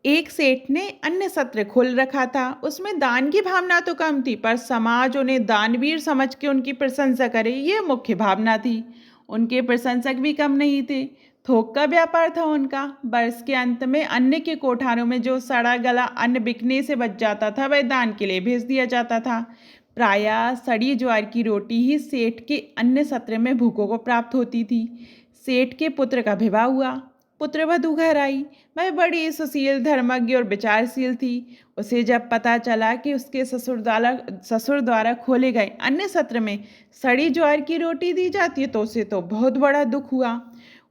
एक सेठ ने अन्य सत्र खोल रखा था। उसमें दान की भावना तो कम थी, पर समाज उन्हें दानवीर समझ के उनकी प्रशंसा करे, ये मुख्य भावना थी। उनके प्रशंसक भी कम नहीं थे। थोक का व्यापार था उनका। वर्ष के अंत में अन्य के कोठारों में जो सड़ा गला अन्न बिकने से बच जाता था, वह दान के लिए भेज दिया जाता था। प्रायः सड़ी ज्वार की रोटी ही सेठ के अन्य सत्र में भूखों को प्राप्त होती थी। सेठ के पुत्र का विवाह हुआ। पुत्रवधू घर आई। वह बड़ी सुशील, धर्मज्ञ और विचारशील थी। उसे जब पता चला कि उसके ससुर द्वारा खोले गए अन्य सत्र में सड़ी ज्वार की रोटी दी जाती है, तो उसे तो बहुत बड़ा दुख हुआ।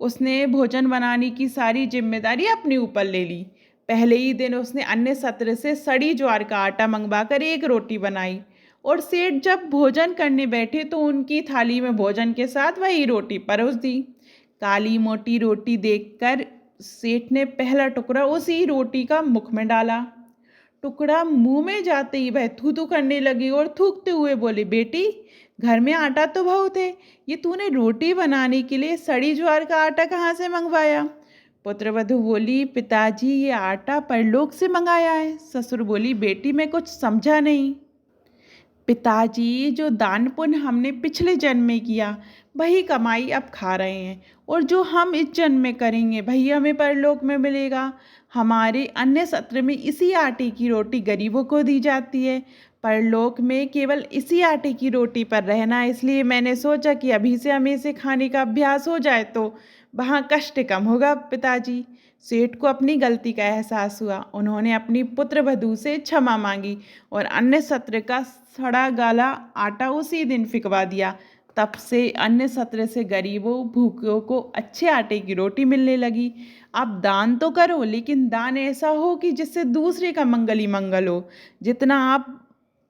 उसने भोजन बनाने की सारी जिम्मेदारी अपने ऊपर ले ली। पहले ही दिन उसने अन्य सत्र से सड़ी ज्वार का आटा मंगवाकर एक रोटी बनाई, और सेठ जब भोजन करने बैठे तो उनकी थाली में भोजन के साथ वही रोटी परोस दी। काली मोटी रोटी देखकर सेठ ने पहला टुकड़ा उसी रोटी का मुख में डाला। टुकड़ा मुंह में जाते ही वह थू थू करने लगी और थूकते हुए बोली, बेटी, घर में आटा तो बहुत है, ये तूने रोटी बनाने के लिए सड़ी ज्वार का आटा कहाँ से मंगवाया? पुत्रवधू बोली, पिताजी, ये आटा परलोक से मंगाया है। ससुर बोली, बेटी, मैं कुछ समझा नहीं। पिताजी, जो दान पुण्य हमने पिछले जन्म में किया, वही कमाई अब खा रहे हैं, और जो हम इस जन्म में करेंगे वही हमें परलोक में मिलेगा। हमारे अन्य सत्र में इसी आटे की रोटी गरीबों को दी जाती है। परलोक में केवल इसी आटे की रोटी पर रहना है, इसलिए मैंने सोचा कि अभी से हमें इसे खाने का अभ्यास हो जाए तो वहाँ कष्ट कम होगा। पिताजी, सेठ को अपनी गलती का एहसास हुआ। उन्होंने अपनी पुत्रवधू से क्षमा मांगी और अन्य सत्र का सड़ा गला आटा उसी दिन फिकवा दिया। तब से अन्य सत्र से गरीबों, भूखों को अच्छे आटे की रोटी मिलने लगी। आप दान तो करो, लेकिन दान ऐसा हो कि जिससे दूसरे का मंगल ही मंगल हो।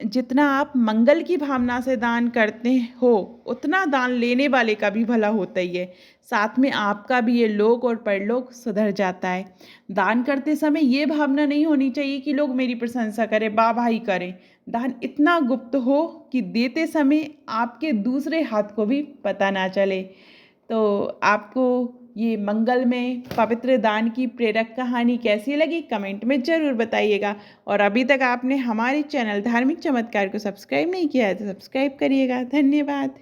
जितना आप मंगल की भावना से दान करते हो, उतना दान लेने वाले का भी भला होता ही है। साथ में आपका भी ये लोक और परलोक सुधर जाता है। दान करते समय ये भावना नहीं होनी चाहिए कि लोग मेरी प्रशंसा करें, वाह वाही करें। दान इतना गुप्त हो कि देते समय आपके दूसरे हाथ को भी पता ना चले। तो आपको ये मंगल में पवित्र दान की प्रेरक कहानी कैसी लगी, कमेंट में ज़रूर बताइएगा। और अभी तक आपने हमारे चैनल धार्मिक चमत्कार को सब्सक्राइब नहीं किया है तो सब्सक्राइब करिएगा। धन्यवाद।